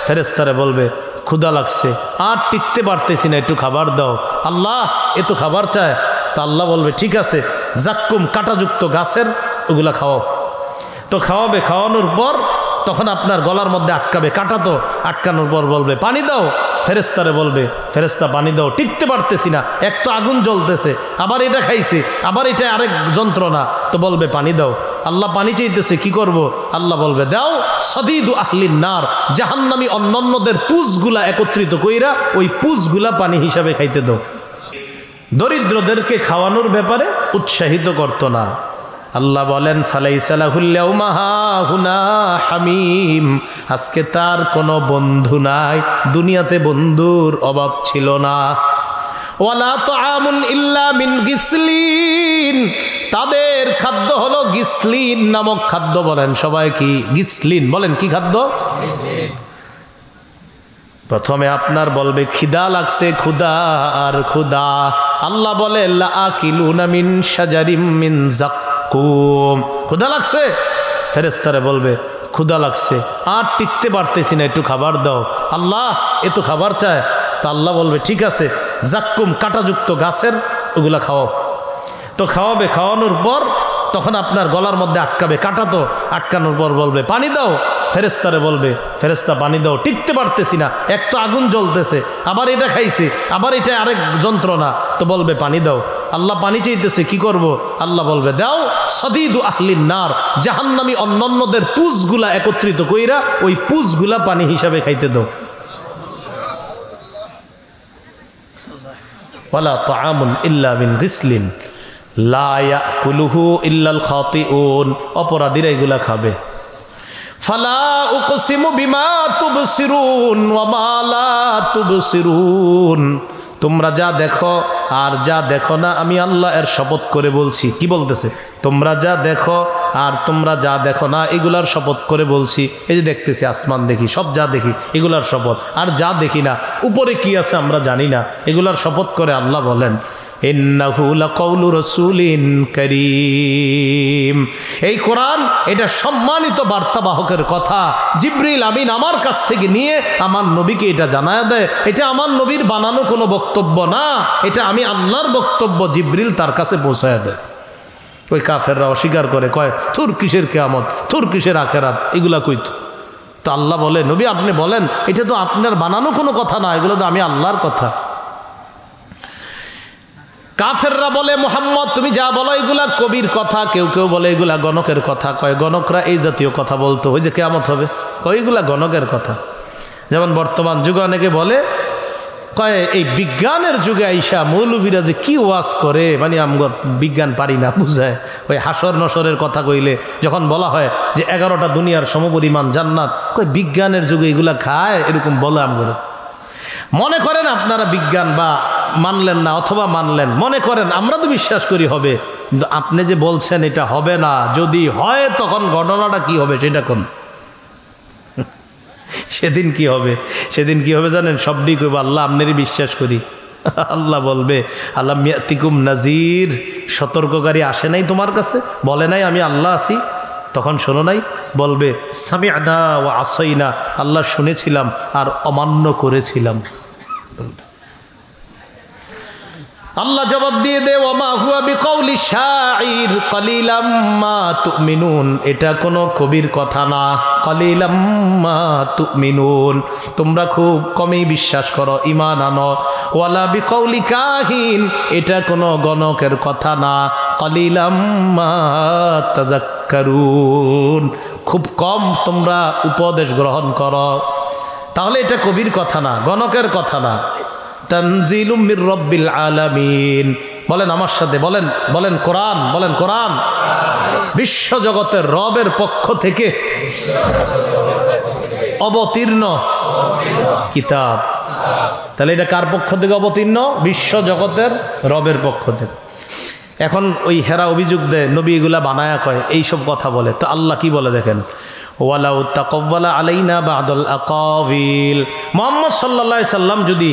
ফেরেশতারে বলবে ক্ষুধা লাগছে, আর টিকতে পারতেছি না, একটু খাবার দাও। আল্লাহ এ তো খাবার চায়। তো আল্লাহ বলবে ঠিক আছে, জাক্কুম কাঁটাযুক্ত গাছের ওগুলা খাওয়াও। তো খাওয়াবে, খাওয়ানোর পর তখন আপনার গলার মধ্যে আটকাবে, কাঁটা তো আটকানোর পর বলবে পানি দাও। ফেরেশতারে বলবে ফেরেশতা পানি দাও, টিকতে পারতেছি না, এক তো আগুন জ্বলতেছে, আবার এটা খাইছে, আবার এটা আরেক যন্ত্রণা, তো বলবে পানি দাও। আল্লাহ পানি চাইতেছে, কি করব? আল্লাহ বলবে দাও সদিদু আহলিন নার, জাহান্নামী অন্যান্যদের পুজগুলা একত্রিত কইরা ওই পুজগুলা পানি হিসাবে খাইতে দাও। দরিদ্রদেরকে খাওয়ানোর ব্যাপারে উৎসাহিত করতো না। আল্লাহ বলেন ফালাইসা লাহুল ইয়াউমা হাহুনা হামিম, আজকে তার কোনো বন্ধু নাই, দুনিয়াতে বন্ধুর অভাব ছিল না। ওয়ালা তাআমুন ইল্লা মিন গিসলিন, তাদের খাদ্য হলো গিসলিন নামক খাদ্য। বলেন সবাই কি গিসলিন? বলেন কি খাদ্য? প্রথমে আপনার বলবে খিদা লাগছে, ক্ষুদা আর ক্ষুদা। আল্লাহ বলে লাআকিলুনা মিন শাজারিম মিন যাক্কুম, ক্ষুদা লাগছে। ফেরেশতারে বলবে ক্ষুদা লাগছে, আর টিকতে পারতেছি না, একটু খাবার দাও। আল্লাহ এ তো খাবার চায়। তো আল্লাহ বলবে ঠিক আছে, যাক্কুম কাঁটাযুক্ত গাছের ওগুলা খাওয়াও। তো খাওয়াবে, খাওয়ানোর পর তখন আপনার গলার মধ্যে আটকাবে, কাঁটা তো আটকানোর পর বলবে পানি দাও। ফেরেশতারে বলবে ফেরেশতা পানি দাও, টিকতে পারতেছি না, এক তো আগুন জ্বলতেছে, আবার এটা খাইছে, আবার এটা আরেক যন্ত্রণা, তো বলবে পানি দাও। আল্লাহ পানি চাইতেছে, কি করব? আল্লাহ বলবে দাও সদিদু আহলিন নার, জাহান্নামী অন্যান্যদের পুজগুলা একত্রিত কইরা ওই পুজগুলা পানি হিসাবে খাইতে দাও। ওয়ালা তাআমুন ইল্লা মিন গিসলিন লা ইয়াকুলুহু ইল্লাল খাতিউন, অপরাধীরা এগুলা খাবে। ফালা উকসিমু বিমা তুবসিরুন ওয়া মা লা তুবসিরুন, তোমরা যা দেখো আর যা দেখো না, আমি আল্লাহ এর শপথ করে বলছি। কি বলতেছে? তোমরা যা দেখো আর তোমরা যা দেখো না, এগুলার শপথ করে বলছি। এই যে দেখতেছি, আসমান দেখি, সব যা দেখি এগুলার শপথ, আর যা দেখি না উপরে কি আছে আমরা জানি না, এগুলার শপথ করে আল্লাহ বলেন ইন্নাহু লাকাউলু রাসূলিন কারীম, এই কোরআন এটা সম্মানিত বার্তাবাহকের কথা। জিবরিল আমিন আমার কাছ থেকে নিয়ে আমার নবীকে এটা জানায় দেয়, এটা আমার নবীর বানানো কোনো বক্তব্য না, এটা আমি আল্লাহর বক্তব্য, জিবরিল তার কাছে পৌঁছায় দেয়। ওই কাফেররা অস্বীকার করে, কয় থুর কিসের কিয়ামত, থুর কিসের আখিরাত, এগুলা কইতো। তো আল্লাহ বলে নবী আপনি বলেন এটা তো আপনার বানানো কোনো কথা না, এগুলো তো আমি আল্লাহর কথা। কাফেররা বলে মুহাম্মদ তুমি যা বলো এগুলা কবির কথা, কেউ কেউ বলে এগুলা গণকের কথা। কয় গণকরা এই জাতীয় কথা বলতো, ওই যে কিয়ামত হবে, কয় এগুলা গণকের কথা। যেমন বর্তমান যুগে অনেকে বলে, কয় এই বিজ্ঞানের যুগে আইসা মৌলবীরা যে কি ওয়াজ করে, মানে আমরা বিজ্ঞান পারি না বুঝায়। ওই হাসর নসরের কথা কইলে যখন বলা হয় যে 11টা দুনিয়ার সমপরিমাণ জান্নাত, কয় বিজ্ঞানের যুগে এগুলা খায়, এরকম বলে আমরা। মনে করেন আপনারা বিজ্ঞান বা মানলেন না অথবা মানলেন, মনে করেন আমরা তো বিশ্বাস করি হবে, কিন্তু আপনি যে বলছেন এটা হবে না, যদি হয় তখন ঘটনাটা কি হবে সেটা কোন? সেদিন কি হবে? সেদিন কি হবে জানেন? সবটি কইব আল্লাহ আপনারই বিশ্বাস করি। আল্লাহ বলবে আলাম ইয়াতিকুম নাজির, সতর্ককারী আসে নাই তোমার কাছে, বলে নাই আমি আল্লাহ আছি, তখন শোনো নাই? বলবে সামি'না ওয়া আসাইনা, আল্লাহ শুনেছিলাম আর অমান্য করেছিলাম। আল্লাহ জবাব দিয়ে দে ওয়ামা হুয়া বিকাউলি শাইর কালিলাম মা তুমিনুন, এটা কোনো কবির কথা না। কালিলাম মা তুমিনুন, তোমরা খুব কমই বিশ্বাস করো, ঈমান আনো। ওয়ালা বিকাউলি কাহিন, এটা কোনো গণকের কথা না। কালিলাম মা তাযাক্কারুন, খুব কম তোমরা উপদেশ গ্রহণ করো। তাহলে এটা কবির কথা না, গণকের কথা না। তানজিলুম মির রাব্বিল আলামিন, বলেন আমার সাথে, বলেন বলেন কোরআন, বলেন কোরআন বিশ্বজগতের রবের পক্ষ থেকে অবতীর্ণ কিতাব। তাহলে এটা কার পক্ষ থেকে অবতীর্ণ? বিশ্বজগতের রবের পক্ষ থেকে। এখন ওই হেরা অভিযোগ দেয় নবী এগুলা বানায়া কয়, এইসব কথা বলে। তো আল্লাহ কি বলে দেখেন, ওয়ালাউ তাকাওয়ালা আলাইনা বা'দাল আকাবিল। মুহাম্মদ সাল্লাল্লাহু আলাইহি সাল্লাম যদি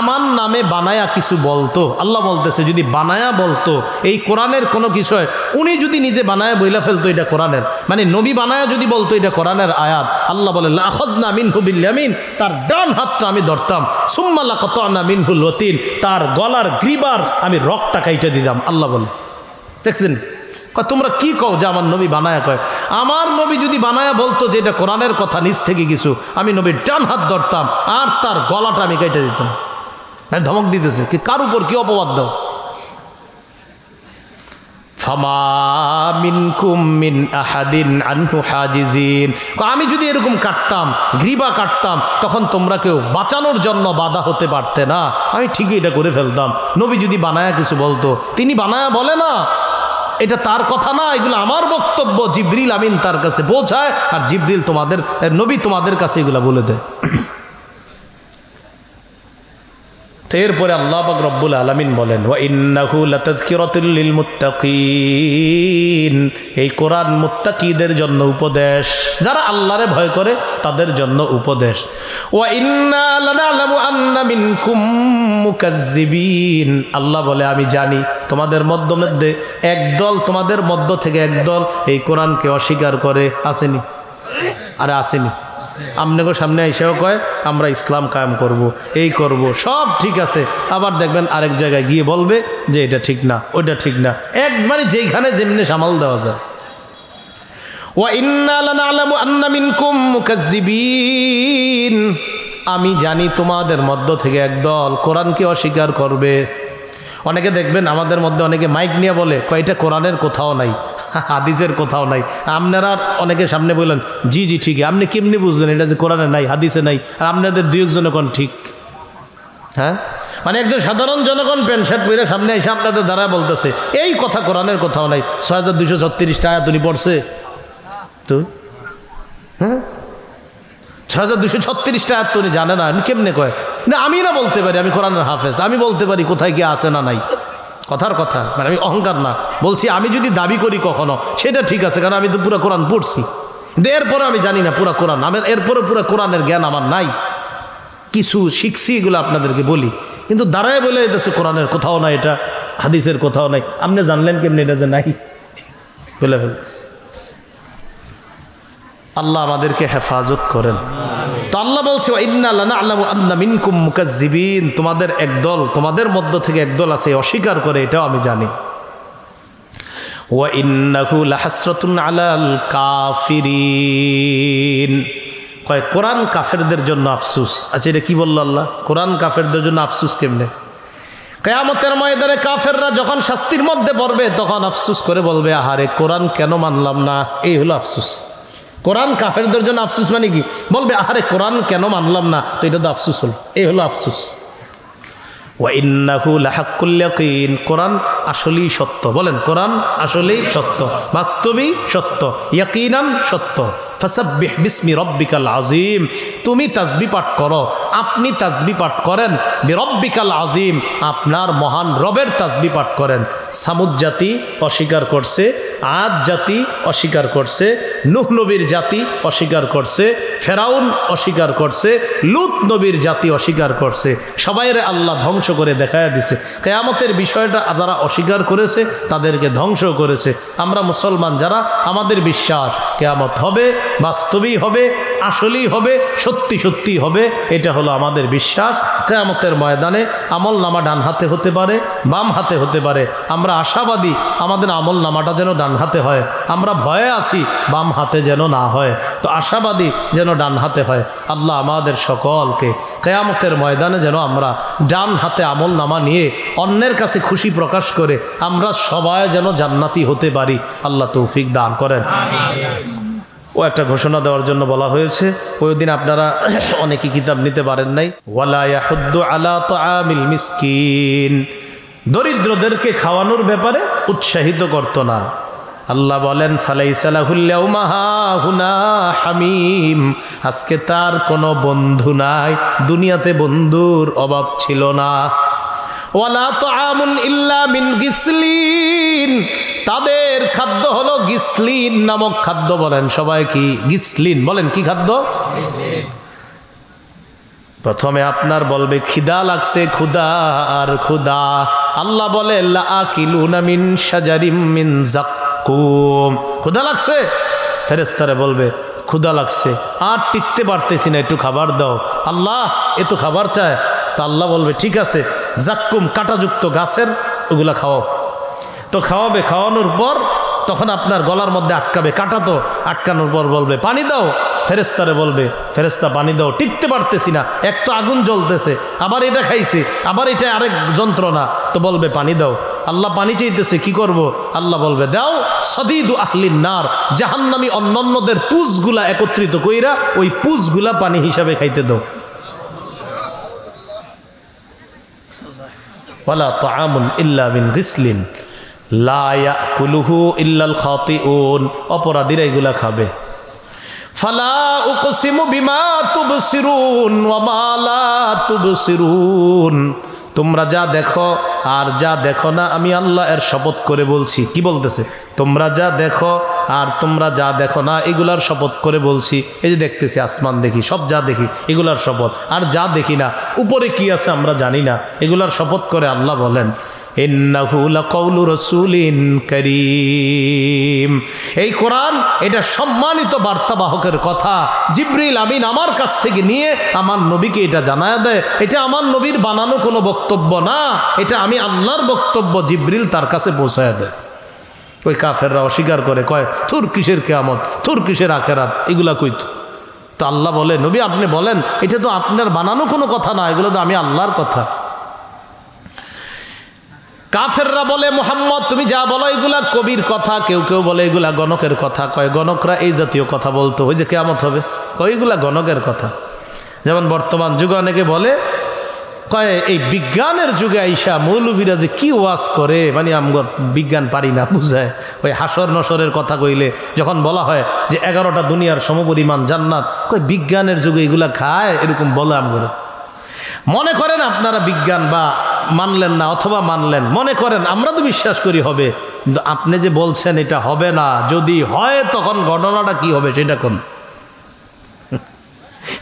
আমার নামে বানায়া কিছু বলতো, আল্লাহ বলতেছে যদি বানায়া বলতো এই কোরআনের কোনো বিষয়, উনি যদি নিজে বানায়া বইলা ফেলতো এটা কোরআনের, মানে নবী বানায়া যদি বলতো এটা কোরআনের আয়াত, আল্লাহ বলে লাখাযনা মিনহু বিল ইয়ামিন, তার ডান হাতটা আমি ধরতাম, সুম্মা লাকাতানা মিনহুল ওয়াতিন, তার গলার গ্রিবার আমি রগটা কাইটা দিতাম। আল্লাহ বলে, দেখছেন তোমরা কি কও যে আমার নবী বানায়া কয়? আমার নবী যদি বানায়া বলতো যে এটা কোরআনের কথা নিজ থেকে কিছু, আমি নবীর ডান হাত ধরতাম আর তার গলাটা আমি কেটে দিতাম। ধমক দিতেছে কি, কার উপর কি অপবাদ দাও? ফামা মিনকুম মিন আহাদিন আনহু হাজিজিন, আমি যদি এরকম কাটতাম, গ্রীবা কাটতাম, তখন তোমরা কেউ বাঁচানোর জন্য বাধা হতে পারতে না, আমি ঠিকই এটা করে ফেলতাম। নবী যদি বানায়া কিছু বলতো, তিনি বানায়া বলে না, এটা তার কথা না, এগুলো আমার বক্তব্য, জিবরিল আমিন তার কাছে পৌঁছায় আর জিবরিল তোমাদের নবী তোমাদের কাছে এগুলো বলে দেয়। তো এরপরে আল্লাহ পাক রব্বুল আলামিন বলেন ওয়া ইন্নাহু লাতাযকিরাতুল লিল মুত্তাকিন, এই কোরআন মুত্তাকিদের জন্য উপদেশ, যারা আল্লাহরে ভয় করে তাদের জন্য উপদেশ। ওয়া ইন্না লানা'লামু আন্না মিনকুম মুকাজ্জিবিন, আল্লাহ বলে আমি জানি তোমাদের মধ্যে একদল, তোমাদের মধ্য থেকে একদল এই কোরআনকে অস্বীকার করে। আসেনি? আরে আসেনি? আপনাকে সামনে এসেও কয় আমরা ইসলাম কায়েম করব, এই করব, সব ঠিক আছে, আবার দেখবেন আরেক জায়গায় গিয়ে বলবে যে এটা ঠিক না, ওইটা ঠিক না, এক মানে যেখানে যেমনি সামাল দেওয়া যায়। ওয়া ইন্না লানা'লামু আন্না মিনকুম মুকাজ্জিবিন, আমি জানি তোমাদের মধ্য থেকে একদল কোরআনকে অস্বীকার করবে। অনেকে দেখবেন আমাদের মধ্যে অনেকে মাইক নিয়ে বলে কয়টা কোরআনের কোথাও নাই, হাদিসের কোথাও নাই। আপনারা অনেকে সামনে বললেন জি জি ঠিকই, আপনি কেমনি বুঝলেন এটা যে কোরআনে নাই, হাদিসে নাই, আর আপনাদের দুই একজন কোন ঠিক? হ্যাঁ, মানে একজন সাধারণ জনগণ প্যান্ট শার্ট পরে সামনে এসে আপনাদের দ্বারা বলতেছে এই কথা কোরআনের কোথাও নাই। 6236টা আয়াত উনি পড়ছে তো, হ্যাঁ 6236টা আয়াত তো উনি জানে না, আমি কেমনে কয় না? আমি না বলতে পারি আমি কোরআনের হাফেজ, আমি বলতে পারি কোথায় কি আছে না নাই, কথার কথা, মানে আমি অহংকার না বলছি। আমি যদি দাবি করি কখনো সেটা ঠিক আছে, কারণ আমি তো পুরো কোরআন পড়ছি, কিন্তু এরপরে আমি জানি না পুরো কোরআন, আমার এরপরে পুরো কোরআনের জ্ঞান আমার নাই, কিছু শিখছি এগুলো আপনাদেরকে বলি, কিন্তু দাঁড়ায় বলে এদেশে কোরআনের কোথাও নাই, এটা হাদিসের কোথাও নাই। আপনি জানলেন কেমনি এটা যে নাই? বলে ফেলছি। আল্লাহ আমাদেরকে হেফাজত করেন। তো আল্লাহ বলছে ইন্না লানা'লামু আন্না মিনকুম মুকাজ্জিবিন, তোমাদের একদল, তোমাদের মধ্য থেকে একদল আছে অস্বীকার করে, এটাও আমি জানি। ওয়া ইন্নাহু লাহাসরাতুন আলাল কাফিরিন, কয় কোরআন কাফেরদের জন্য আফসোস। আচ্ছা এটা কি বললো আল্লাহ? কোরআন কাফেরদের জন্য আফসোস কেমনে? কিয়ামতের ময়দানে কাফেররা যখন শাস্তির মধ্যে পড়বে তখন আফসোস করে বলবে আহারে কোরআন কেন মানলাম না, এই হলো আফসোস। কোরআন কাফেরদের জন্য আফসোস মানে কি? বলবে আহারে কোরআন কেন মানলাম না, তো এটা তো আফসোস হল, এই হলো আফসোস। ওয়া ইন্নাহু লাহাক্কুল ইয়াকিন, কোরআন আসলেই সত্য। বলেন কোরআন আসলেই সত্য, বাস্তবেই সত্য, ইয়াকিনান সত্য। ফাসাব্বিহ বিসমি রব্বিকাল আযীম, তুমি তাসবিহ পাঠ করো, আপনি তাসবিহ পাঠ করেন, বিরব্বিকাল আযীম, আপনার মহান রবের তাসবিহ পাঠ করেন। সামুদ জাতি অস্বীকার করছে, আদ জাতি অস্বীকার করছে, নূহ নবীর জাতি অস্বীকার করছে, ফেরাউন অস্বীকার করছে, লূত নবীর জাতি অস্বীকার করছে। সবাইরে আল্লাহ ধ্বংস করে দেখায়া দিছে। কিয়ামতের বিষয়টা যারা অস্বীকার করেছে তাদেরকে ধ্বংস করেছে। আমরা মুসলমান যারা, আমাদের বিশ্বাস কিয়ামত হবে, বাস্তবেই হবে, আসলেই হবে, সত্যি সত্যি হবে, এটা হলো আমাদের বিশ্বাস। কিয়ামতের ময়দানে আমল নামা ডান হাতে হতে পারে, বাম হাতে হতে পারে। আমরা আশাবাদী আমাদের আমল নামাটা যেন ডান হাতে হয়, আমরা ভয়ে আছি বাম হাতে যেন না হয়, তো আশাবাদী যেন ডান হাতে হয়। আল্লাহ আমাদের সকলকে কিয়ামতের ময়দানে যেন আমরা ডান হাতে আমল নামা নিয়ে অন্যের কাছে খুশি প্রকাশ করে আমরা সবাই যেন জান্নাতি হতে পারি, আল্লাহ তৌফিক দান করেন। ও একটা ঘোষণা দেওয়ার জন্য বলা হয়েছে, ওই দিন আপনারা অনেকে কিতাব নিতে পারেন নাই। ওয়ালা ইয়াহুদ্দু আলা তাআমিল মিসকিন, দরিদ্রদেরকে খাওয়ানোর ব্যাপারে উৎসাহিত করতো না। আল্লাহ বলেন ফালাইসা লাহুল ইয়াউমা হাহুনা হামিম, আজকে তার কোনো বন্ধু নাই, দুনিয়াতে বন্ধুর অভাব ছিল না। ওয়ালা তাআমুন ইল্লা মিন গিসলিন, তাদের খাদ্য হলো গিসলিন নামক খাদ্য। বলেন সবাই কি গিসলিন? বলেন কি খাদ্য? প্রথমে আপনার বলবে খিদা লাগছে, ক্ষুদা আর ক্ষুদা। আল্লাহ বলে লাআকিলুনা মিন শাজারিম মিন যাক্কুম। ক্ষুদা লাগছে, ফেরেশতারা বলবে ক্ষুদা লাগছে, আর টিকতে পারতেছি না, একটু খাবার দাও। আল্লাহ এ তো খাবার চায়। তো আল্লাহ বলবে ঠিক আছে, যাক্কুম কাঁটাযুক্ত গাছের ওগুলা খাওয়াও। তো খাওয়াবে, খাওয়ানোর পর তখন আপনার গলার মধ্যে আটকাবে, কাঁটা তো আটকানোর পর বলবে পানি দাও। ফেরেশতারে বলবে ফেরেশতা পানি দাও, টিকতে পারতেছি না, এক তো আগুন জ্বলতেছে, আবার এটা খাইছে, আবার এটা আরেক যন্ত্রণা, তো বলবে পানি দাও। আল্লাহ পানি চাইতেছে, কি করব? আল্লাহ বলবে দাও সদীদু আহলিন নার, জাহান্নামী অন্যান্যদের পুষগুলা একত্রিত কইরা ওই পুষগুলা পানি হিসাবে খাইতে দাও। ওয়ালা তাআমুন ইল্লা মিন গিসলিন লা ইয়াকুলুহু ইল্লাল খাতিউন। অপরাধীরা এগুলা খাবে। ফালা উকসিমু বিমা তুবসিরুন ওয়া মা লা তুবসিরুন। তোমরা যা দেখো আর যা দেখো না, আমি আল্লাহ এর শপথ করে বলছি। কি বলতেছে? তোমরা যা দেখো আর তোমরা যা দেখো না, এগুলার শপথ করে বলছি। এই যে দেখতেছি, আসমান দেখি, সব যা দেখি এগুলার শপথ। আর যা দেখি না, উপরে কি আছে আমরা জানি না, এগুলার শপথ করে আল্লাহ বলেন ইন্নাহু লাকাউলু রাসূলিন কারীম। এই কোরআন এটা সম্মানিত বার্তাবাহকের কথা। জিবরিল আমিন আমার কাছ থেকে নিয়ে আমার নবীকে এটা জানায়া দেয়। এটা আমার নবীর বানানো কোনো বক্তব্য না, এটা আমি আল্লাহর বক্তব্য, জিবরিল তার কাছে পৌঁছায়া দেয়। ওই কাফেররা অস্বীকার করে, কয় থুর কিসের কিয়ামত, থুর কিসের আখিরাত, এগুলা কইতো। তো আল্লাহ বলে নবী আপনি বলেন এটা তো আপনার বানানো কোনো কথা না, এগুলো তো আমি আল্লাহর কথা। কাফেররা বলে মুহাম্মদ তুমি যা বলো এগুলা কবির কথা, কেউ কেউ বলে এগুলা গণকের কথা। কয় গণকরা এই জাতীয় কথা বলতো, ওই যে কিয়ামত হবে, কয় এগুলা গণকের কথা। যেমন বর্তমান যুগে অনেকে বলে, কয় এই বিজ্ঞানের যুগে আইসা মৌলবীরা যে কি ওয়াজ করে, মানে আমরা বিজ্ঞান পারি না বুঝায়। ওই হাসর নসরের কথা কইলে যখন বলা হয় যে 11টা দুনিয়ার সমপরিমাণ জান্নাত, কয় বিজ্ঞানের যুগে এগুলা খায়, এরকম বলে আমরা। মনে করেন আপনারা বিজ্ঞান বা মানলেন না অথবা মানলেন, মনে করেন আমরা তো বিশ্বাস করি হবে, কিন্তু আপনি যে বলছেন এটা হবে না, যদি হয় তখন ঘটনাটা কি হবে সেটা কোন?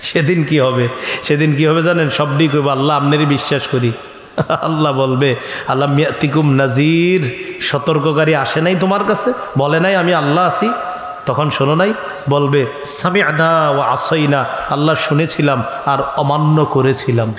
সেদিন কি হবে? সেদিন কি হবে জানেন? সবটি কইব আল্লাহ আপনারই বিশ্বাস করি। আল্লাহ বলবে আলাম ইয়াতিকুম নাজির, সতর্ককারী আসে নাই তোমার কাছে? বলে নাই আমি আল্লাহ আছি? তখন শোনো নাই? বলবে সামি'না ওয়া আসাইনা, আল্লাহ শুনেছিলাম আর অমান্য করেছিলাম।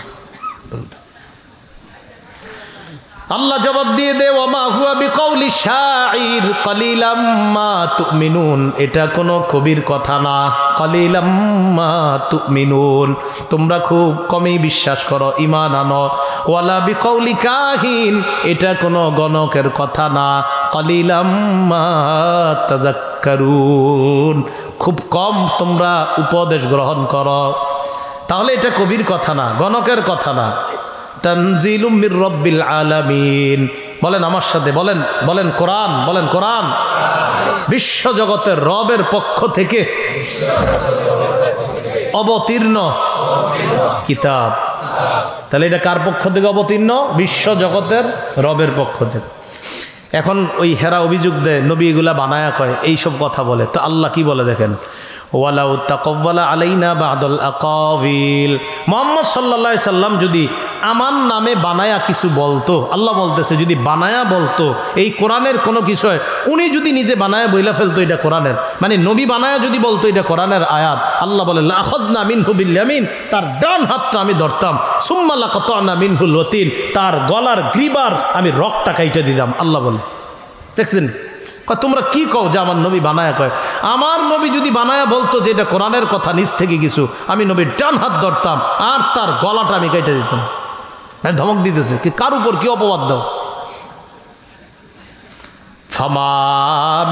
আল্লাহ জবাব দিয়ে দে ওয়ামা হুয়া বিকাউলি শাইর কালিলাম মা তুমিনুন, এটা কোনো কবির কথা না। কালিলাম মা তুমিনুন, তোমরা খুব কমই বিশ্বাস করো, ঈমান আনো। ওয়ালা বিকাউলি কাহিন, এটা কোনো গণকের কথা না। কালিলাম মা তাযাক্কারুন, খুব কম তোমরা উপদেশ গ্রহণ করো। তাহলে এটা কবির কথা না, গণকের কথা না। তানজিলুম মির রাব্বিল আলামিন। বলেন আমার সাথে, বলেন বলেন কোরআন, বলেন কোরআন বিশ্বজগতের রবের পক্ষ থেকে অবতীর্ণ কিতাব। তাহলে এটা কার পক্ষ থেকে অবতীর্ণ? বিশ্বজগতের রবের পক্ষ থেকে। এখন ওই হেরা অভিযোগ দেয় নবী এগুলা বানায়া কয়, এইসব কথা বলে। তো আল্লাহ কি বলে দেখেন, ওয়ালাউ তাকাওয়ালা আলাইনা বাদুল আকাবিল, মুহাম্মদ সাল্লাল্লাহু আলাইহি সাল্লাম যদি আমার নামে বানায়া কিছু বলতো, আল্লাহ বলতেছে যদি বানায়া বলতো এই কোরআনের কোনো কিছু, উনি যদি নিজে বানায়া বইলা ফেলতো এটা কোরআনের, মানে নবী বানায়া যদি বলতো এটা কোরআনের আয়াত, আল্লাহ বলে লাখাযনা মিনহু বিল ইয়ামিন, তার ডান হাতটা আমি ধরতাম, সুম্মা লাকাতানা মিনহুল ওয়াতিন, তার গলার গ্রীবার আমি রগটা কাইটা দিতাম। আল্লাহ বলে, দেখছেন তোমরা কি কও যে আমার নবী বানায়া কয়? আমার নবী যদি বানায়া বলতো যে এটা কোরআনের কথা নিজ থেকে কিছু, আমি নবীর ডান হাত ধরতাম আর তার গলাটা আমি কেটে দিতাম। ধমক দিতেছে কি, কার উপর কি অপবাদ দাও? ফামা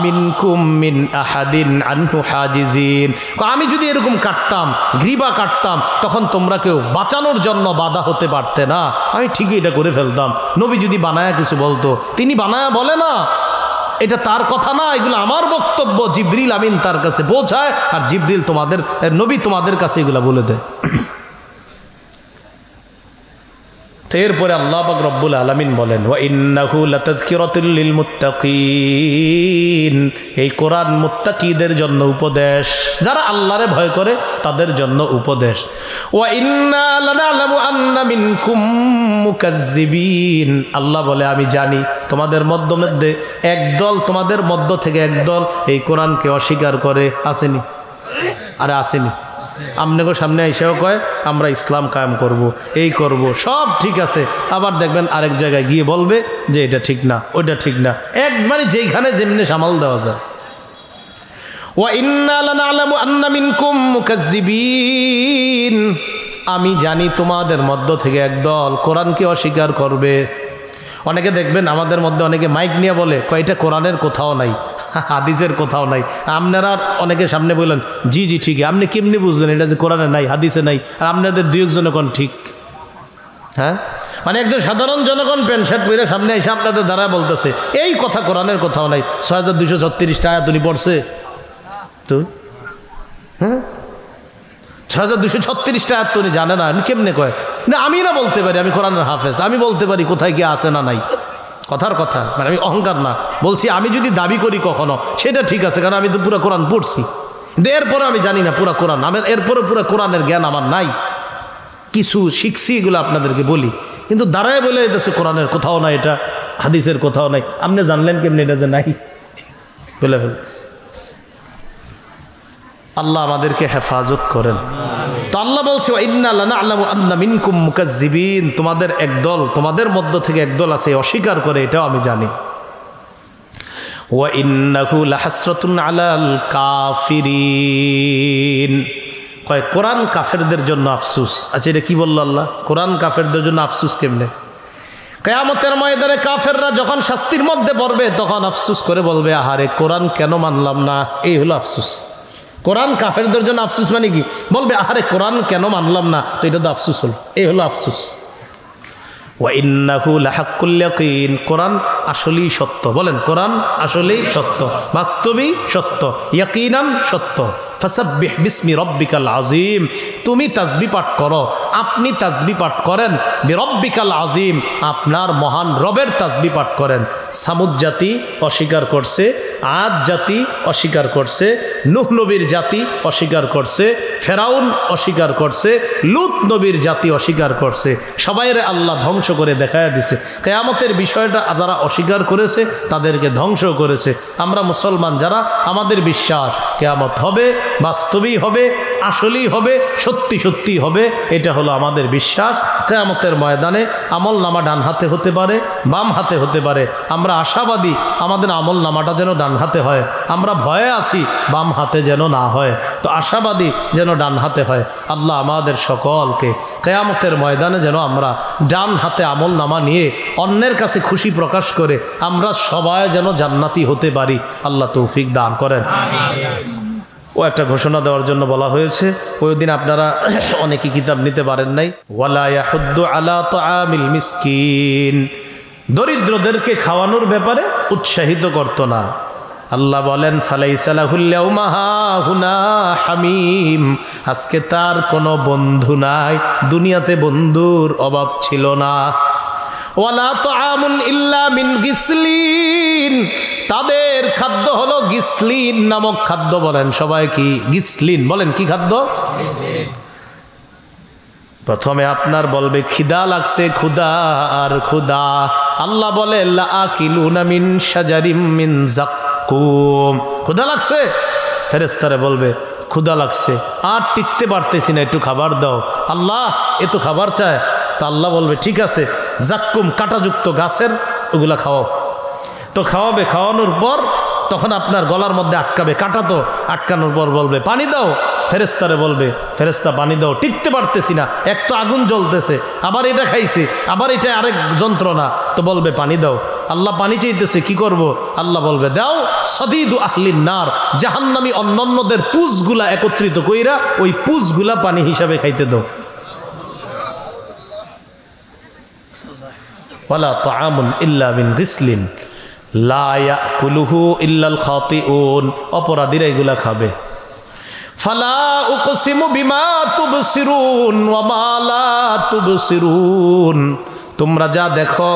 মিনকুম মিন আহাদিন আনহু হাজিজিন, আমি যদি এরকম কাটতাম, গ্রীবা কাটতাম, তখন তোমরা কেউ বাঁচানোর জন্য বাধা হতে পারতে না। আমি ঠিকই এটা করে ফেলতাম। নবী যদি বানায়া কিছু বলতো, তিনি বানায়া বলে না, এটা তার কথা না, এগুলো আমার বক্তব্য। জিবরিল আমিন তার কাছে পৌঁছায় আর জিবরিল তোমাদের নবী তোমাদের কাছে এগুলা বলে দেয়। তো এরপরে আল্লাহ পাক রব্বুল আলামিন বলেন ওয়া ইন্নাহু লাতাযকিরাতুল লিল মুত্তাকিন, এই কোরআন মুত্তাকিদের জন্য উপদেশ, যারা আল্লাহরে ভয় করে তাদের জন্য উপদেশ। ওয়া ইন্না লানা'লামু আন্না মিনকুম মুকাজ্জিবিন, আল্লাহ বলে আমি জানি তোমাদের মধ্যে একদল, তোমাদের মধ্য থেকে একদল এই কোরআনকে অস্বীকার করে। আসেনি? আরে আসেনি? আপনাকে সামনে এসেও কয় আমরা ইসলাম কায়েম করব, এই করব, সব ঠিক আছে, আবার দেখবেন আরেক জায়গায় গিয়ে বলবে যে এটা ঠিক না, ওইটা ঠিক না, এক মানে যেখানে যেমনি সামাল দেওয়া যায়। ওয়া ইন্না লানা'লামু আন্না মিনকুম মুকাজ্জিবিন, আমি জানি তোমাদের মধ্য থেকে একদল কোরআনকে অস্বীকার করবে। অনেকে দেখবেন আমাদের মধ্যে অনেকে মাইক নিয়ে বলে কয়টা কোরআনের কোথাও নাই, হাদিসের কোথাও নাই। আপনারা অনেকের সামনে বললেন জি জি ঠিক, আপনি কেমনি বুঝলেন এটা যে কোরআনে নাই, হাদিসে নাই, আর আপনাদের দুই একজন কোন ঠিক? হ্যাঁ, মানে একজন সাধারণ জনগণ প্যান্ট শার্ট পরে সামনে এসে আপনাদের দ্বারা বলতেছে এই কথা কোরআনের কোথাও নাই। 6236টা আয়াত উনি পড়ছে তো? হ্যাঁ, 6236টা আয়াত উনি জানে না, উনি কেমনে কয়? না আমি না বলতে পারি আমি কোরআনের হাফেজ, আমি বলতে পারি কোথায় গিয়ে আছে না নাই। কথার কথা, মানে আমি অহংকার না বলছি, আমি যদি দাবি করি কখনো সেটা ঠিক আছে, কারণ আমি তো পুরো কোরআন পড়ছি, কিন্তু এরপরে আমি জানি না পুরো কোরআন, আমি এরপরে পুরো কোরআনের জ্ঞান আমার নাই, কিছু শিখছি এগুলো আপনাদেরকে বলি, কিন্তু দাঁড়ায় বলে এদেশে কোরআনের কোথাও নাই, এটা হাদিসের কোথাও নাই। আপনি জানলেন কেমনি এটা যে নাই? বলে ফেলতেছি। আল্লাহ আমাদেরকে হেফাজত করেন। তো আল্লাহ বলছে ইন্না লানা'লামু আন্না মিনকুম মুকাজ্জিবিন, তোমাদের একদল, তোমাদের মধ্য থেকে একদল আছে অস্বীকার করে, এটাও আমি জানি। ওয়া ইন্নাহু লাহাসরাতুন আলাল কাফিরিন, কয় কোরআন কাফেরদের জন্য আফসোস। আচ্ছা এটা কি বললো আল্লাহ? কোরআন কাফেরদের জন্য আফসোস কেমনে? কিয়ামতের ময়দানে কাফেররা যখন শাস্তির মধ্যে পড়বে তখন আফসোস করে বলবে আহারে কোরআন কেন মানলাম না, এই হলো আফসোস। কোরআন কাফেরদের জন্য আফসোস মানে কি? বলবে আহারে কোরআন কেন মানলাম না, তো এটা তো আফসোস হল, এই হলো আফসোস। ওয়া ইন্নাহু লাহাক্কুল ইয়াকিন, কোরআন আসলেই সত্য। বলেন কোরআন আসলেই সত্য, বাস্তবেই সত্য, ইয়াকিনান সত্য। ফাসাব্বিহ বিসমি রব্বিকাল আযীম, তুমি তাসবিহ পাঠ করো, আপনি তাসবিহ পাঠ করেন, বিরব্বিকাল আযীম, আপনার মহান রবের তাসবিহ পাঠ করেন। সামুদ জাতি অস্বীকার করছে, আদ জাতি অস্বীকার করছে, নূহ নবীর জাতি অস্বীকার করছে, ফেরাউন অস্বীকার করছে, লূত নবীর জাতি অস্বীকার করছে, সবাইরে আল্লাহ ধ্বংস করে দেখায়া দিছে। কিয়ামতের বিষয়টা যারা অস্বীকার করেছে তাদেরকে ধ্বংস করেছে। আমরা মুসলমান যারা, আমাদের বিশ্বাস কিয়ামত হবে, বাস্তবেই হবে, আসলেই হবে, সত্যি সত্যি হবে, এটা হলো আমাদের বিশ্বাস। কিয়ামতের ময়দানে আমল নামা ডান হাতে হতে পারে, বাম হাতে হতে পারে। আমরা আশাবাদী আমাদের আমল নামাটা যেন ডান হাতে হয়, আমরা ভয়ে আছি বাম হাতে যেন না হয়, তো আশাবাদী যেন ডান হাতে হয়। আল্লাহ আমাদের সকলকে কিয়ামতের ময়দানে যেন আমরা ডান হাতে আমল নামা নিয়ে অন্যের কাছে খুশি প্রকাশ করে আমরা সবাই যেন জান্নাতি হতে পারি, আল্লাহ তৌফিক দান করেন। ও একটা ঘোষণা দেওয়ার জন্য বলা হয়েছে, ওই দিন আপনারা অনেকে কিতাব নিতে পারেন নাই। ওয়ালা ইয়াহুদ্দু আলা তাআমিল মিসকিন, দরিদ্রদেরকে খাওয়ানোর ব্যাপারে উৎসাহিত করত না। আল্লাহ বলেন ফালাইসা লাহুল ইয়াউমা হাহুনা হামিম, আজকে তার কোনো বন্ধু নাই, দুনিয়াতে বন্ধুর অভাব ছিল না। ওয়ালা তাআমুন ইল্লা মিন গিসলিন, তাদের খাদ্য হলো গিসলিন নামক খাদ্য। বলেন সবাই কি গিসলিন? বলেন কি খাদ্য? প্রথমে আপনার বলবে খিদা লাগছে, ক্ষুদা আর ক্ষুদা। আল্লাহ বলে লাআকিলুনা মিন শাজারিম মিন যাক্কুম, ক্ষুদা লাগছে, ফেরেশতারা বলবে ক্ষুদা লাগছে, আর টিকতে পারতেছি না, একটু খাবার দাও। আল্লাহ এ তো খাবার চায়, তা আল্লাহ বলবে ঠিক আছে, যাক্কুম কাঁটাযুক্ত গাছের ওগুলা খাওয়াও। তো খাওয়াবে, খাওয়ানোর পর তখন আপনার গলার মধ্যে আটকাবে, কাঁটা তো আটকানোর পর বলবে পানি দাও। ফেরেশতারে বলবে ফেরেশতা পানি দাও, টিকতে পারতেছি না, এক তো আগুন জ্বলতেছে, আবার এটা খাইছে, আবার এটা আরেক যন্ত্রণা, তো বলবে পানি দাও। আল্লাহ পানি চাইতেছে, কি করব? আল্লাহ বলবে দাও সদীদু আহলিন নার, জাহান্নামী অন্যান্যদের পুজগুলা একত্রিত কইরা ওই পুজগুলা পানি হিসাবে খাইতে দাও। ওয়ালা তাআমুন ইল্লা মিন গিসলিন লা ইয়াকুলুহু ইল্লাল খাতিউন, অপরাধীরা এগুলা খাবে। ফালা উকসিমু বিমা তুবসিরুন ওয়া মা লা তুবসিরুন, তোমরা যা দেখো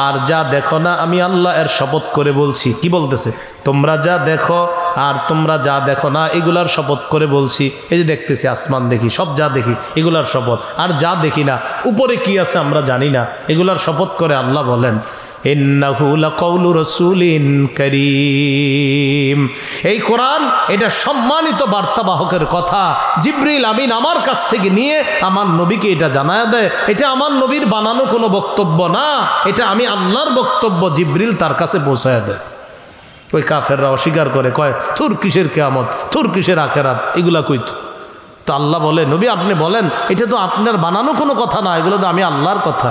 আর যা দেখো না আমি আল্লাহ এর শপথ করে বলছি। কি বলতেছে? তোমরা যা দেখো আর তোমরা যা দেখো না এগুলার শপথ করে বলছি। এই যে দেখতেছি, আসমান দেখি, সব যা দেখি এগুলার শপথ, আর যা দেখি না উপরে কি আছে আমরা জানি না, এগুলার শপথ করে আল্লাহ বলেন ইন্নাহু লাকাউলু রাসূলিন কারীম। এই কোরআন এটা সম্মানিত বার্তাবাহকের কথা। জিবরিল আমিন আমার কাছ থেকে নিয়ে আমার নবীকে এটা জানায় দেয়। এটা আমার নবীর বানানো কোনো বক্তব্য না, এটা আমি আল্লাহর বক্তব্য, জিবরিল তার কাছে পৌঁছায় দেয়। ওই কাফেররা অস্বীকার করে, কয় থুর কিসের কিয়ামত, থুর কিসের আখিরাত, এগুলা কইতো। তো আল্লাহ বলে নবী আপনি বলেন এটা তো আপনার বানানো কোনো কথা না, এগুলো তো আমি আল্লাহর কথা।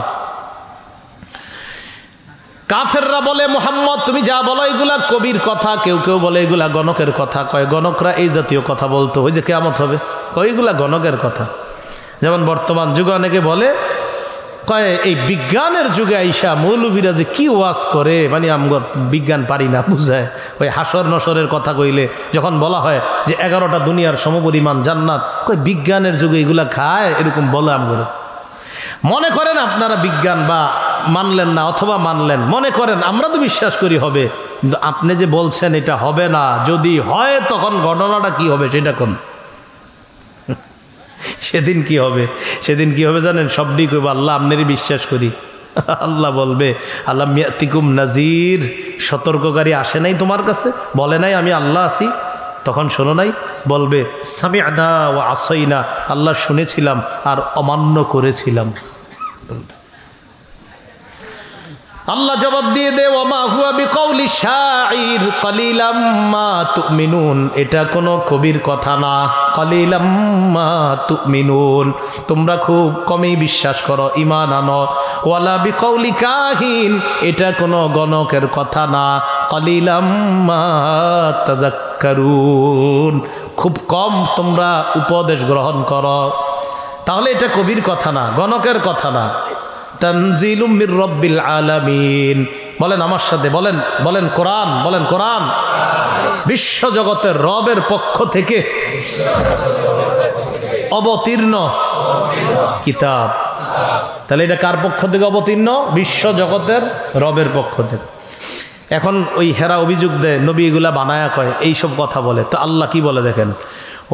কাফেররা বলে মুহাম্মদ তুমি যা বলো এগুলা কবির কথা, কেউ কেউ বলে এগুলা গণকের কথা। কয় গণকরা এই জাতীয় কথা বলতো, ওই যে কিয়ামত হবে, কয় এগুলা গণকের কথা। যেমন বর্তমান যুগে অনেকে বলে, কয় এই বিজ্ঞানের যুগে আইসা মৌলবীরা যে কি ওয়াজ করে, মানে আমরা বিজ্ঞান পারি না বুঝায়। ওই হাসর নসরের কথা কইলে যখন বলা হয় যে 11টা দুনিয়ার সমপরিমাণ জান্নাত, কয় বিজ্ঞানের যুগে এগুলা খায়, এরকম বলে আমরা। মনে করেন আপনারা বিজ্ঞান বা মানলেন না অথবা মানলেন, মনে করেন আমরা তো বিশ্বাস করি হবে, কিন্তু আপনি যে বলছেন এটা হবে না, যদি হয় তখন ঘটনাটা কি হবে সেটা কোন? সেদিন কি হবে? সেদিন কি হবে জানেন? সবটি কইব আল্লাহ আপনারই বিশ্বাস করি। আল্লাহ বলবে আল্লাহ মিয়াতিকুম নাজির, সতর্ককারী আসে নাই তোমার কাছে, বলে নাই আমি আল্লাহ আছি, তখন শোনো নাই? বলবে সামি'না ওয়া আসাইনা, আল্লাহ শুনেছিলাম আর অমান্য করেছিলাম। আল্লাহ জবাব দিয়ে দে ওয়ামা হুয়া বিকাউলি শাইর কালিলাম মা তুমিনুন, এটা কোনো কবির কথা না। কালিলাম মা তুমিনুন, তোমরা খুব কমই বিশ্বাস করো, ঈমান আনো। ওয়ালা বিকাউলি কাহিন, এটা কোনো গণকের কথা না। কালিলাম মা তাযাক্কারুন, খুব কম তোমরা উপদেশ গ্রহণ করো। তাহলে এটা কবির কথা না, গণকের কথা না। তানজিলুম মির রব্বিল আলামিন, বলেন আমার সাথে, বলেন বলেন কোরআন, বলেন কোরআন বিশ্বজগতের রবের পক্ষ থেকে অবতীর্ণ কিতাব। তাহলে এটা কার পক্ষ থেকে অবতীর্ণ? বিশ্বজগতের রবের পক্ষ থেকে। এখন ওই হেরা অভিযোগ দেয় নবী এগুলা বানায়া কয়, এইসব কথা বলে। তো আল্লাহ কি বলে দেখেন,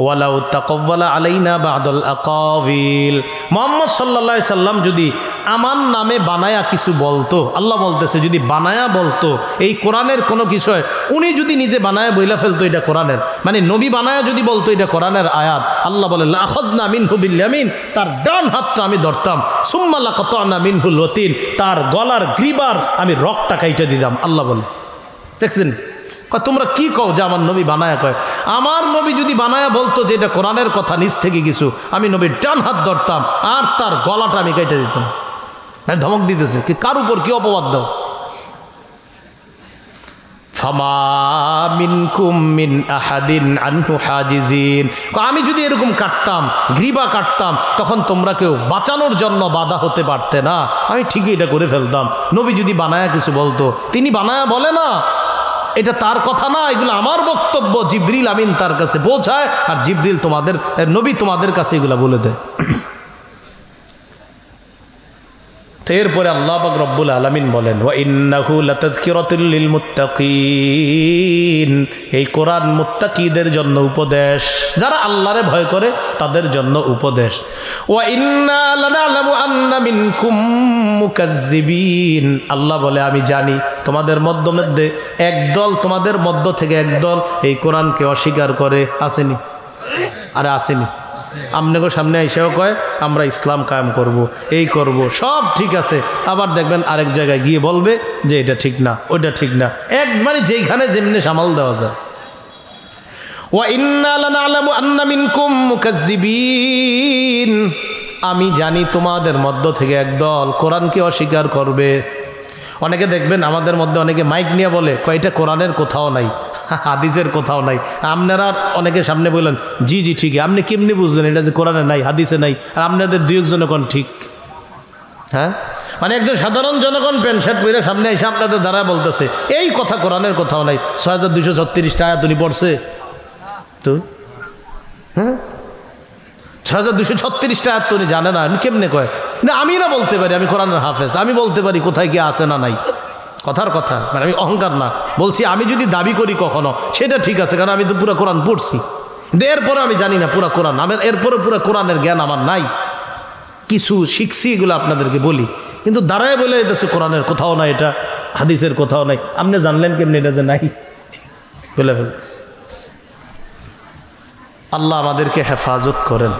ওয়ালাউ তাকাওয়ালা আলাইনা বা'দাল আকাবিল, মুহাম্মদ সাল্লাল্লাহু আলাইহি সাল্লাম যদি আমার নামে বানায়া কিছু বলতো, আল্লাহ বলতেছে যদি বানায়া বলতো এই কোরআনের কোনো বিষয়, উনি যদি নিজে বানায়া বইলা ফেলতো এটা কোরআনের, মানে নবী বানায়া যদি বলতো এটা কোরআনের আয়াত, আল্লাহ বলে লাখাযনা মিনহু বিল ইয়ামিন, তার ডান হাতটা আমি ধরতাম, সুম্মা লাকাতানা মিনহুল ওয়াতিন, তার গলার গ্রীবার আমি রগটা কাইটা দিতাম। আল্লাহ বলে, দেখছেন? তোমরা কি কও যে আমার নবী বানায়া কয়? আমার নবী যদি বানায়া বলতো যে এটা কোরআনের কথা নিজ থেকে কিছু, আমি নবীর ডান হাত ধরতাম আর তার গলাটা আমি কেটে দিতাম। ধমক দিতেছে কি, কার উপর কি অপবাদ দাও? ফামা মিনকুম মিন আহাদিন আনহু হাজিজিন, আমি যদি এরকম কাটতাম, গ্রীবা কাটতাম, তখন তোমরা কেউ বাঁচানোর জন্য বাধা হতে পারতে না। আমি ঠিকই এটা করে ফেলতাম। নবী যদি বানায়া কিছু বলতো, তিনি বানায়া বলে না, এটা তার কথা না, এগুলো আমার বক্তব্য। জিবরিল আমিন তার কাছে পৌঁছায় আর জিবরিল তোমাদের নবী তোমাদের কাছে এগুলা বলে দেয়। তো এরপরে আল্লাহ পাক রব্বুল আলামিন বলেন ওয়া ইন্নাহু লাতাযকিরাতুল লিল মুত্তাকিন, এই কোরআন মুত্তাকিদের জন্য উপদেশ, যারা আল্লাহরে ভয় করে তাদের জন্য উপদেশ। ওয়া ইন্না লানা'লামু আন্না মিনকুম মুকাজ্জিবিন, আল্লাহ বলে আমি জানি তোমাদের মধ্যে একদল, তোমাদের মধ্য থেকে একদল এই কোরআনকে অস্বীকার করে। আসেনি? আরে আসেনি? আপনাকে সামনে এসেও কয় আমরা ইসলাম কায়েম করব, এই করব, সব ঠিক আছে। আবার দেখবেন আরেক জায়গায় গিয়ে বলবে যে এটা ঠিক না, ওইটা ঠিক না। এক মানে যেখানে যেমনি সামাল দেওয়া যায়। ওয়া ইন্না লানা'লামু আন্না মিনকুম মুকাজ্জিবিন, আমি জানি তোমাদের মধ্য থেকে একদল কোরআনকে অস্বীকার করবে। অনেকে দেখবেন আমাদের মধ্যে অনেকে মাইক নিয়ে বলে কয় এটা কোরআনের কোথাও নাই, হাদিসের কোথাও নাই। আপনারা অনেকের সামনে বললেন জি জি ঠিকই, আপনি কেমনি বুঝলেন এটা যে কোরআনে নাই, হাদিসে নাই? আর আপনাদের দুই একজন কোন ঠিক? হ্যাঁ, মানে একজন সাধারণ জনগণ প্যান্ট শার্ট পরে সামনে এসে আপনাদের দ্বারা বলতেছে এই কথা কোরআনের কোথাও নাই। 6236টা আয়াত উনি পড়ছে তো, হ্যাঁ 6236টা আয়াত উনি জানে না, আমি কেমনে কয়? না আমি না বলতে পারি আমি কোরআনের হাফেজ, আমি বলতে পারি কোথায় কি আছে না নাই, কথার কথা, মানে আমি অহংকার না বলছি। আমি যদি দাবি করি কখনো সেটা ঠিক আছে, কারণ আমি তো পুরো কোরআন পড়ছি, কিন্তু এরপরে আমি জানি না পুরো কোরআন, আমার এরপরে পুরো কোরআনের জ্ঞান আমার নাই, কিছু শিখছি এগুলো আপনাদেরকে বলি, কিন্তু দাঁড়ায় বলে এদেশে কোরআনের কোথাও নাই, এটা হাদিসের কোথাও নাই, আপনি জানলেন কেমনি এটা যে নাই, বলে ফেলছি। আল্লাহ আমাদেরকে হেফাজত করেন।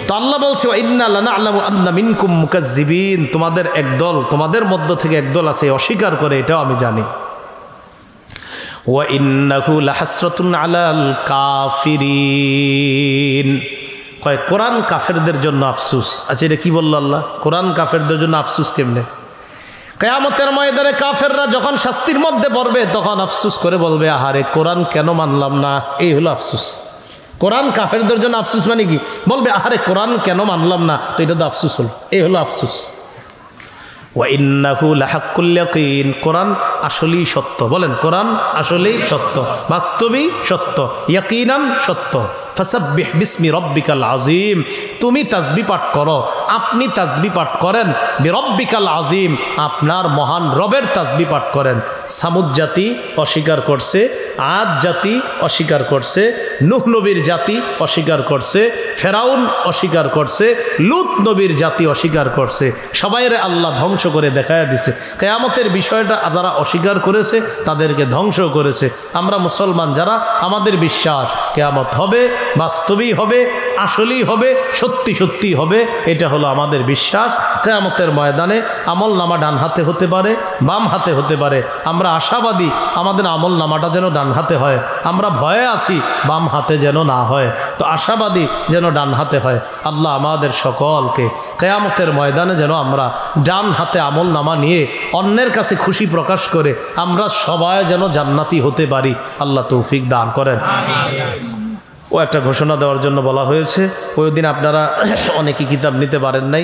তো আল্লাহ বলছে ইন্না লানা'লামু আন্না মিনকুম মুকাজ্জিবিন, তোমাদের একদল, তোমাদের মধ্য থেকে একদল আছে অস্বীকার করে, এটাও আমি জানি। ওয়া ইন্নাহু লাহাসরাতুন আলাল কাফিরিন, কয় কোরআন কাফেরদের জন্য আফসোস। আচ্ছা এটা কি বললো আল্লাহ? কোরআন কাফেরদের জন্য আফসোস কেমনে? কিয়ামতের ময়দানে কাফেররা যখন শাস্তির মধ্যে পড়বে তখন আফসোস করে বলবে আহারে কোরআন কেন মানলাম না, এই হলো আফসোস। কোরআন কাফেরদের জন্য আফসোস মানে কি? বলবে আহারে কোরআন কেন মানলাম না, তো এটা তো আফসোস হলো, এই হলো আফসোস। ওয়া ইন্নাহু লাহাক্কুল ইয়াকিন, কোরআন আসলেই সত্য। বলেন কোরআন আসলেই সত্য, বাস্তবেই সত্য, ইয়াকিনান সত্য। ফাসাব্বিহ বিসমি রব্বিকাল আযীম, তুমি তাসবিহ পাঠ করো, আপনি তাসবিহ পাঠ করেন, বিরব্বিকাল আযীম, আপনার মহান রবের তাসবিহ পাঠ করেন। সামুদ জাতি অস্বীকার করছে, আদ জাতি অস্বীকার করছে, নূহ নবীর জাতি অস্বীকার করছে, ফেরাউন অস্বীকার করছে, লূত নবীর জাতি অস্বীকার করছে, সবাইরে আল্লাহ ধ্বংস করে দেখায়া দিছে। কিয়ামতের বিষয়টা যারা অস্বীকার করেছে তাদেরকে ধ্বংস করেছে। আমরা মুসলমান যারা, আমাদের বিশ্বাস কিয়ামত হবে, বাস্তবেই হবে, আসলেই হবে, সত্যি সত্যি হবে, এটা হলো আমাদের বিশ্বাস। কিয়ামতের ময়দানে আমল নামা ডান হাতে হতে পারে, বাম হাতে হতে পারে। আমরা আশাবাদী আমাদের আমল নামাটা যেন ডান হাতে হয়, আমরা ভয়ে আছি বাম হাতে যেন না হয়, তো আশাবাদী যেন ডান হাতে হয়। আল্লাহ আমাদের সকলকে কিয়ামতের ময়দানে যেন আমরা ডান হাতে আমল নামা নিয়ে অন্যের কাছে খুশি প্রকাশ করে আমরা সবাই যেন জান্নাতি হতে পারি, আল্লাহ তৌফিক দান করেন। ও একটা ঘোষণা দেওয়ার জন্য বলা হয়েছে, ওই দিন আপনারা অনেকে কিতাব নিতে পারেন নাই।